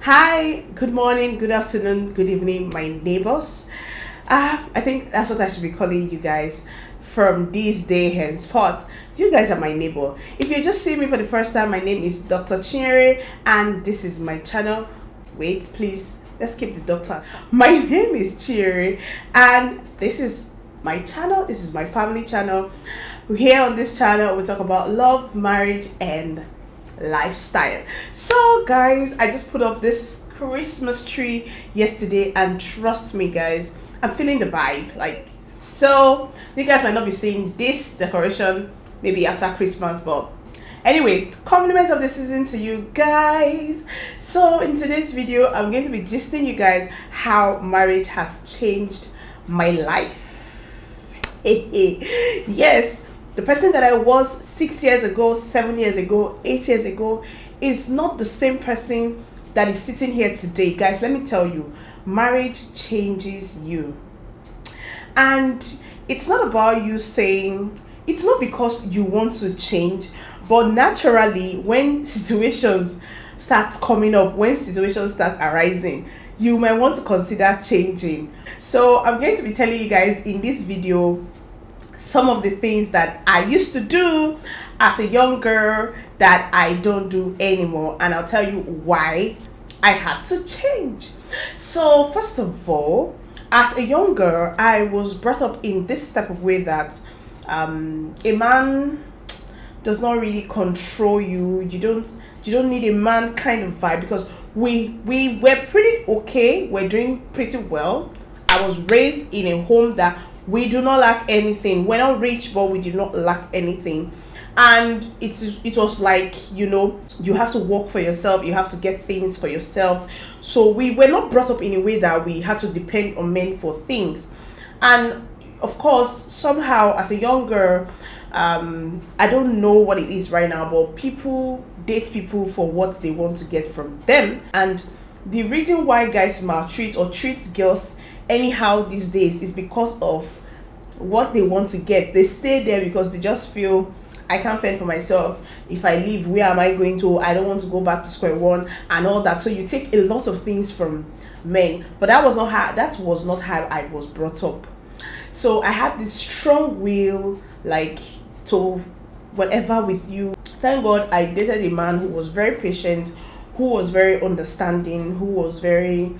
Hi, good morning, good afternoon, good evening, my neighbors. I think that's what I should be calling you guys from this day henceforth. You guys are my neighbor. If you're just seeing me for the first time, my name is Dr. Chinyere and this is my channel. Wait, please, let's keep the doctor. My name is Chinyere and this is my channel. This is my family channel. Here on this channel, we talk about love, marriage, and lifestyle. So guys, I just put up this Christmas tree yesterday and trust me guys, I'm feeling the vibe. So you guys might not be seeing this decoration maybe after Christmas, but anyway, compliments of the season to you guys. So in today's video, I'm going to be gisting you guys how marriage has changed my life. Yes, the person that I was 6 years ago, 7 years ago, 8 years ago is not the same person that is sitting here today. Guys, let me tell you, marriage changes you. And it's not about you saying, it's not because you want to change, but naturally when situations start coming up, when situations start arising, you might want to consider changing. So I'm going to be telling you guys in this video some of the things that I used to do as a young girl that I don't do anymore, and I'll tell you why I had to change. So first of all, as a young girl, I was brought up in this type of way that a man does not really control you. You don't need a man kind of vibe, because we were pretty okay, we're doing pretty well. I was raised in a home that we do not lack anything. We're not rich, but we did not lack anything. And it was like, you know, you have to work for yourself, you have to get things for yourself. So we were not brought up in a way that we had to depend on men for things. And of course, somehow as a young girl, I don't know what it is right now, but people date people for what they want to get from them. And the reason why guys maltreat or treat girls anyhow these days is because of what they want to get. They stay there because they just feel, I can't fend for myself. If I leave, where am I going to? I don't want to go back to square one and all that. So you take a lot of things from men, but that was not how I was brought up. So I had this strong will, like, to whatever with you. Thank God I dated a man who was very patient, who was very understanding, who was very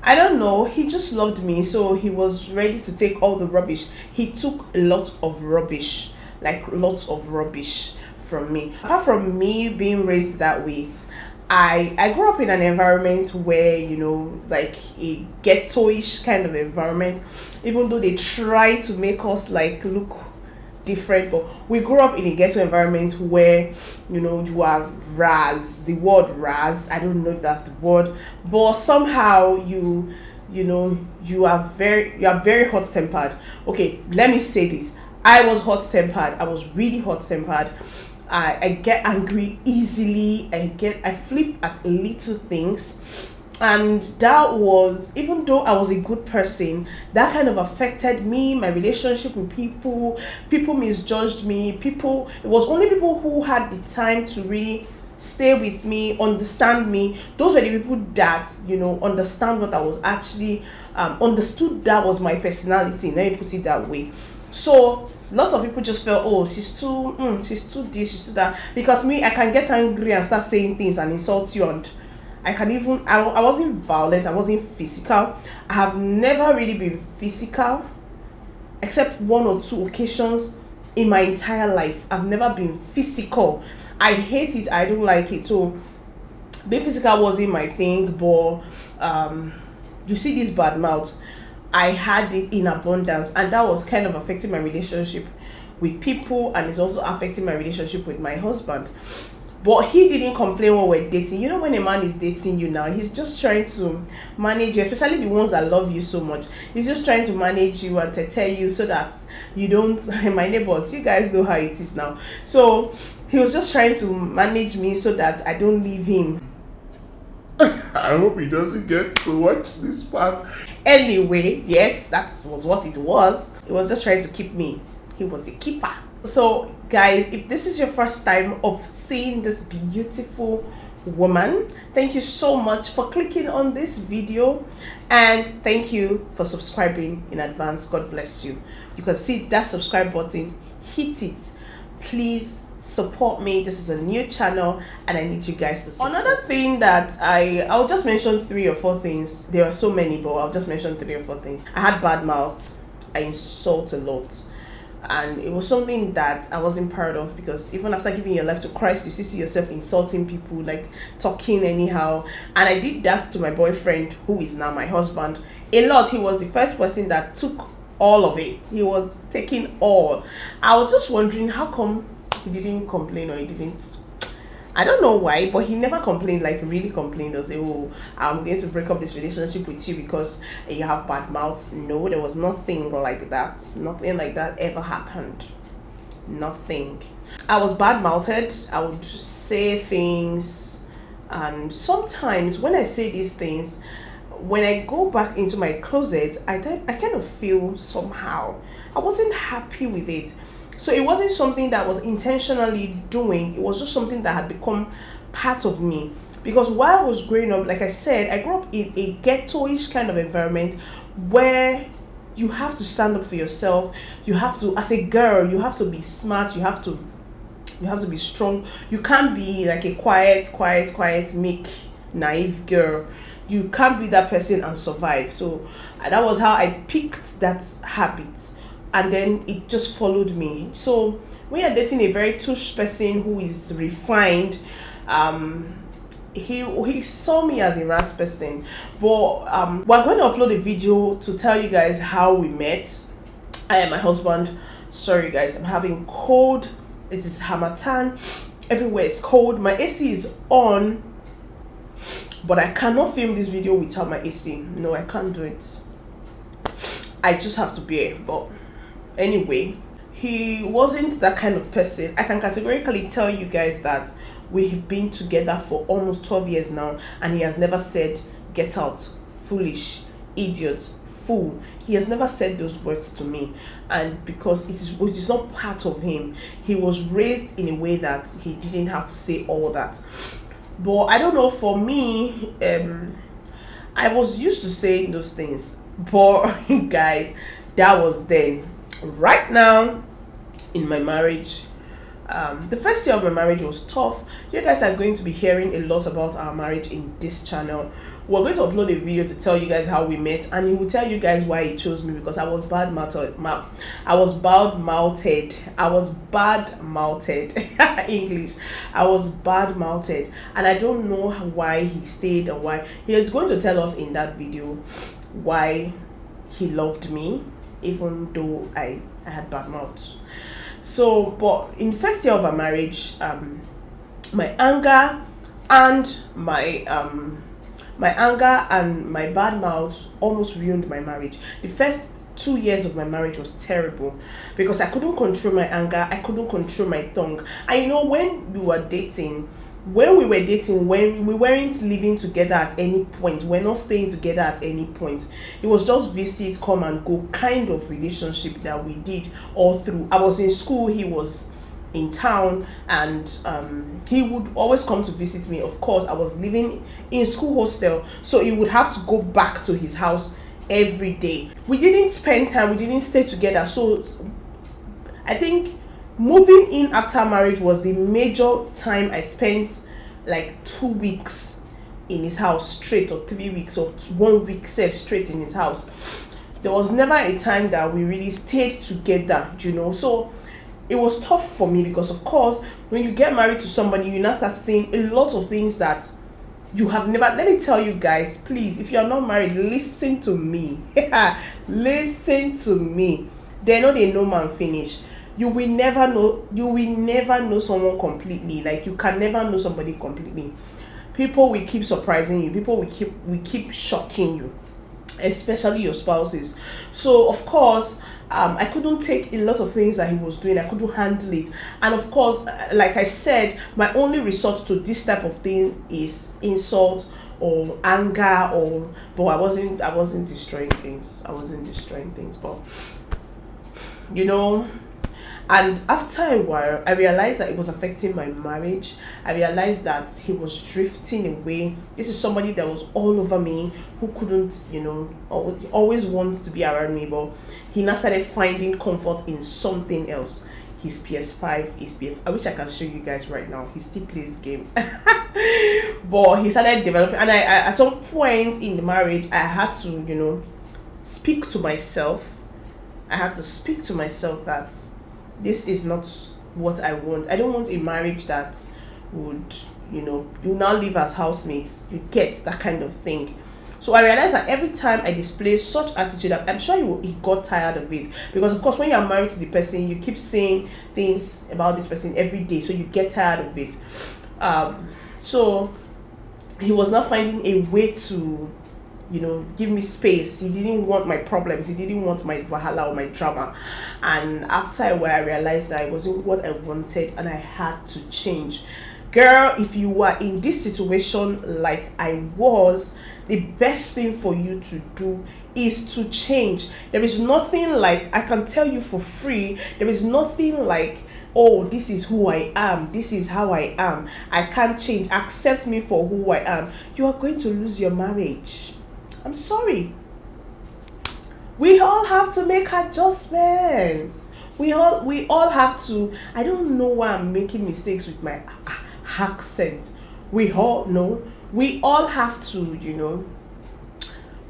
I don't know, he just loved me, so he was ready to take all the rubbish. He took a lot of rubbish, like lots of rubbish from me. Apart from me being raised that way, I grew up in an environment where, you know, like a ghetto-ish kind of environment, even though they try to make us like look different, but we grew up in a ghetto environment where, you know, you are ras, the word ras, I don't know if that's the word, but somehow you are very hot tempered. Okay, let me say this, I was hot tempered. I was really hot tempered. I get angry easily. I flip at little things. And that was, even though I was a good person, that kind of affected me, my relationship with people. People misjudged me. It was only people who had the time to really stay with me, understand me. Those were the people that, you know, understand what I was actually, understood that was my personality. Let me put it that way. So lots of people just felt, oh, she's too this, she's too that. Because me, I can get angry and start saying things and insult you, and I wasn't violent, I wasn't physical. I have never really been physical, except one or two occasions in my entire life. I've never been physical. I hate it, I don't like it. So being physical wasn't my thing, but you see this bad mouth, I had it in abundance, and that was kind of affecting my relationship with people, and it's also affecting my relationship with my husband. But he didn't complain when we're dating. You know, when a man is dating you now, he's just trying to manage you, especially the ones that love you so much. He's just trying to manage you and to tell you so that you don't, my neighbors, you guys know how it is now. So he was just trying to manage me so that I don't leave him. I hope he doesn't get to watch this part. Anyway, yes, that was what it was. He was just trying to keep me. He was a keeper. So guys, if this is your first time of seeing this beautiful woman. Thank you so much for clicking on this video, and thank you for subscribing in advance. God bless you. You can see that subscribe button, hit it. Please support me. This is a new channel and I need you guys to support. Another thing that I'll just mention 3 or 4 things. There are so many, but I'll just mention 3 or 4 things. I had bad mouth. I insult a lot, and it was something that I wasn't proud of, because even after giving your life to Christ, you see yourself insulting people, like talking anyhow. And I did that to my boyfriend, who is now my husband, a lot. He was the first person that took all of it. He was taking all. I was just wondering how come he didn't complain, or he didn't, I don't know why, but he never complained, like really complained or say, oh, I'm going to break up this relationship with you because you have bad mouth. No, there was nothing like that. Nothing like that ever happened. Nothing. I was bad mouthed. I would say things, and sometimes when I say these things, when I go back into my closet, I kind of feel somehow. I wasn't happy with it. So it wasn't something that I was intentionally doing. It was just something that had become part of me. Because while I was growing up, like I said, I grew up in a ghetto-ish kind of environment where you have to stand up for yourself. You have to, as a girl, you have to be smart. You have to be strong. You can't be like a quiet, meek, naive girl. You can't be that person and survive. So that was how I picked that habit, and then it just followed me. So when you're dating a very tush person who is refined, he saw me as a rash person. But we're going to upload a video to tell you guys how we met. I am my husband. Sorry guys, I'm having cold. It is Hamatan. Everywhere is cold. My AC is on, but I cannot film this video without my AC. No, I can't do it. I just have to bear. But anyway, he wasn't that kind of person. I can categorically tell you guys that we've been together for almost 12 years now, and he has never said, get out, foolish, idiot, fool. He has never said those words to me. And because it is not part of him, he was raised in a way that he didn't have to say all that. But I don't know, for me, I was used to saying those things. But guys, that was then. Right now in my marriage, the first year of my marriage was tough. You guys are going to be hearing a lot about our marriage in this channel. We're going to upload a video to tell you guys how we met, and he will tell you guys why he chose me, because I was bad mouthed. English. I was bad mouthed, and I don't know why he stayed, or why he is going to tell us in that video why he loved me, even though I had bad mouth. So, but in the first year of our marriage, my anger and my bad mouth almost ruined my marriage. The first 2 years of my marriage was terrible, because I couldn't control my anger. I couldn't control my tongue. And you know, when we were dating, when we weren't living together at any point, we're not staying together at any point. It was just visit, come and go kind of relationship that we did all through. I was in school, he was in town, and he would always come to visit me. Of course, I was living in school hostel, so he would have to go back to his house every day. We didn't spend time, we didn't stay together. So I think moving in after marriage was the major time I spent, like 2 weeks in his house straight, or 3 weeks, or 1 week straight in his house. There was never a time that we really stayed together, you know. So it was tough for me, because of course when you get married to somebody, you now start seeing a lot of things that you have never. Let me tell you guys, please, if you are not married, listen to me. Listen to me. They know man finish. You will never know someone completely. Like, you can never know somebody completely. People will keep surprising you. People will keep shocking you, especially your spouses. So of course, I couldn't take a lot of things that he was doing. I couldn't handle it. And of course, like I said, my only resort to this type of thing is insult or anger, but I wasn't destroying things. But you know, And after a while, I realized that it was affecting my marriage. I realized that he was drifting away. This is somebody that was all over me, who couldn't, always wants to be around me, but he now started finding comfort in something else. His PS5, his PS. I wish I can show you guys right now. He still plays game, but he started developing. And I at some point in the marriage, I had to, speak to myself. I had to speak to myself that this is not what I want. I don't want a marriage that would, you now live as housemates. You get that kind of thing. So I realized that every time I display such attitude, I'm sure he got tired of it. Because of course, when you are married to the person, you keep saying things about this person every day, so you get tired of it. So he was not finding a way to, give me space. He didn't want my problems. He didn't want my wahala or my drama. And after a while, I realized that it wasn't what I wanted, and I had to change. Girl, if you were in this situation like I was, the best thing for you to do is to change. There is nothing like, I can tell you for free, there is nothing like, oh, this is who I am, this is how I am, I can't change, accept me for who I am. You are going to lose your marriage. I'm sorry. We all have to make adjustments. We all have to. I don't know why I'm making mistakes with my accent. We all know. We all have to,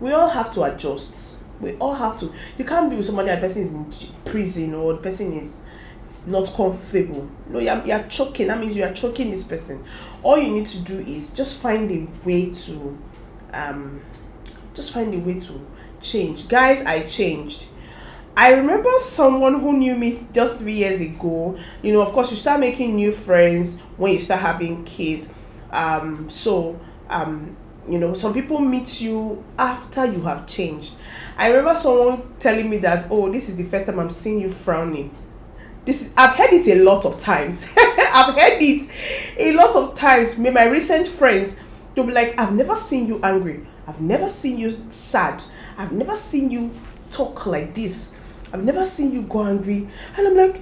we all have to adjust. We all have to. You can't be with somebody and the person is in prison, or the person is not comfortable. No, you're choking. That means you are choking this person. All you need to do is just find a way to change. Guys, I changed. I remember someone who knew me just 3 years ago. Of course, you start making new friends when you start having kids. Some people meet you after you have changed. I remember someone telling me that, oh, this is the first time I'm seeing you frowning. I've heard it a lot of times. I've heard it a lot of times. My recent friends, they'll be like, I've never seen you angry. I've never seen you sad. I've never seen you talk like this. I've never seen you go angry. And I'm like,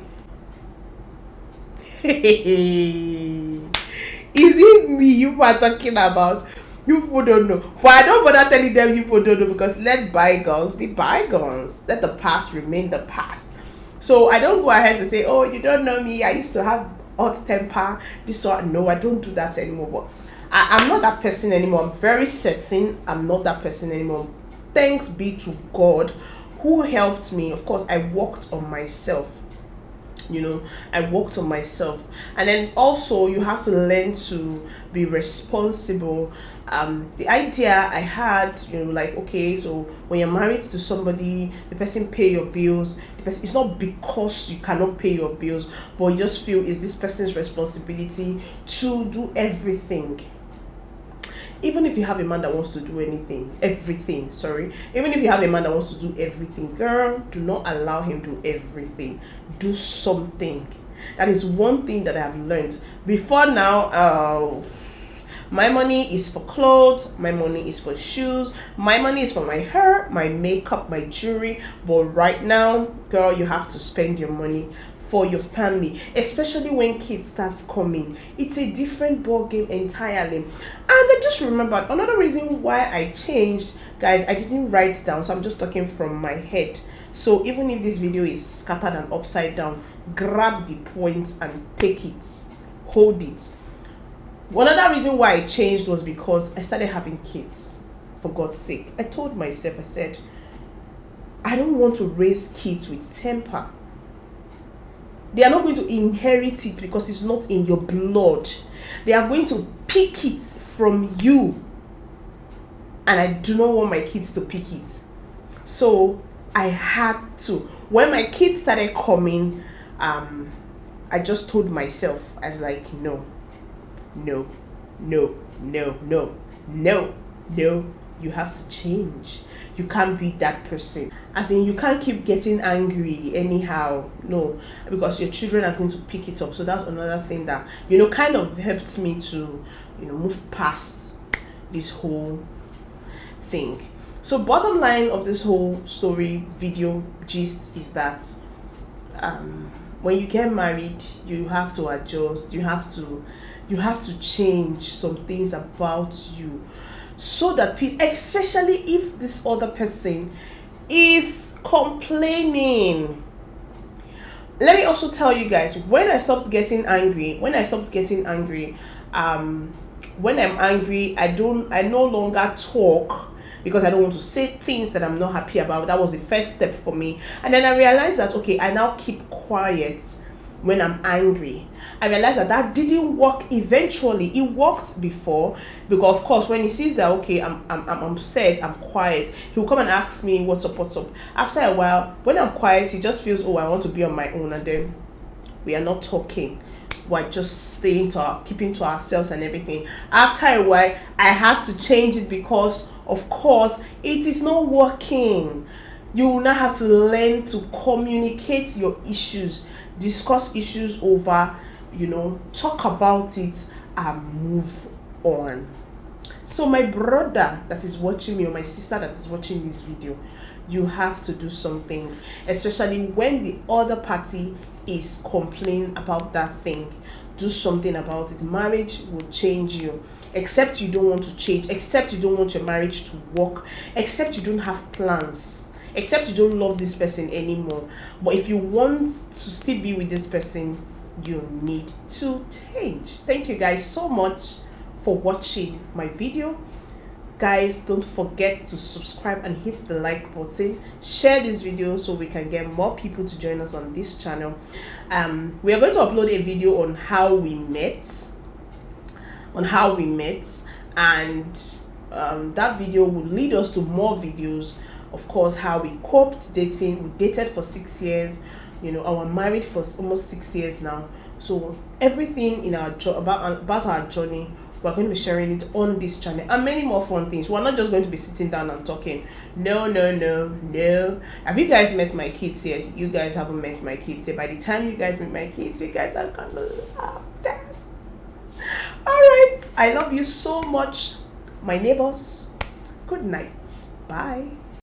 hey, is it me you are talking about? You people don't know. But I don't bother telling them you people don't know, because let bygones be bygones. Let the past remain the past. So I don't go ahead to say, oh, you don't know me. I used to have hot temper. This one. No, I don't do that anymore. But I'm not that person anymore. I'm very certain I'm not that person anymore. Thanks be to God who helped me. Of course, I worked on myself. I worked on myself. And then also you have to learn to be responsible. The idea I had, okay, so when you're married to somebody, the person pay your bills. It's not because you cannot pay your bills, but you just feel it's this person's responsibility to do everything. Even if you have a man that wants to do even if you have a man that wants to do everything, girl, do not allow him to do everything. Do something. That is one thing that I have learned. Before now, my money is for clothes, my money is for shoes, my money is for my hair, my makeup, my jewelry. But right now, girl, you have to spend your money for your family, especially when kids start coming. It's a different ball game entirely. And I just remembered another reason why I changed. Guys, I didn't write down, so I'm just talking from my head. So even if this video is scattered and upside down, grab the points and take it, hold it. Another reason why I changed was because I started having kids. For God's sake, I told myself, I said, I don't want to raise kids with temper. They are not going to inherit it because it's not in your blood. They are going to pick it from you. And I do not want my kids to pick it. So I had to. When my kids started coming, I just told myself, I was like, no, you have to change. You can't be that person. As in, you can't keep getting angry anyhow. No, because your children are going to pick it up. So that's another thing that, kind of helped me to, move past this whole thing. So bottom line of this whole story, video, gist is that when you get married, you have to adjust, you have to change some things about you, so that peace, especially if this other person is complaining. Let me also tell you guys, when I stopped getting angry, when I'm angry, I no longer talk, because I don't want to say things that I'm not happy about. That was the first step for me. And then I realized that, okay, I now keep quiet when I'm angry. I realized that didn't work eventually. It worked before, because of course when he sees that, okay, I'm upset, I'm quiet, he'll come and ask me what's up. After a while, when I'm quiet, he just feels, oh, I want to be on my own, and then we are not talking. We're just keeping to ourselves and everything. After a while, I had to change it, because of course it is not working. You will now have to learn to communicate your issues, discuss issues over, talk about it and move on. So my brother that is watching me, or my sister that is watching this video, you have to do something, especially when the other party is complaining about that thing. Do something about it. Marriage will change you, except you don't want to change, except you don't want your marriage to work, except you don't have plans, except you don't love this person anymore. But if you want to still be with this person, you need to change. Thank you guys so much for watching my video. Guys, don't forget to subscribe and hit the like button. Share this video so we can get more people to join us on this channel. We are going to upload a video on how we met, and that video will lead us to more videos. Of course, how we coped dating. We dated for 6 years, and we're married for almost 6 years now. So everything in our about our journey, we're going to be sharing it on this channel, and many more fun things. We're not just going to be sitting down and talking. No. Have you guys met my kids yet? You guys haven't met my kids yet. By the time you guys meet my kids, you guys are gonna love them. All right, I love you so much, my neighbors. Good night. Bye.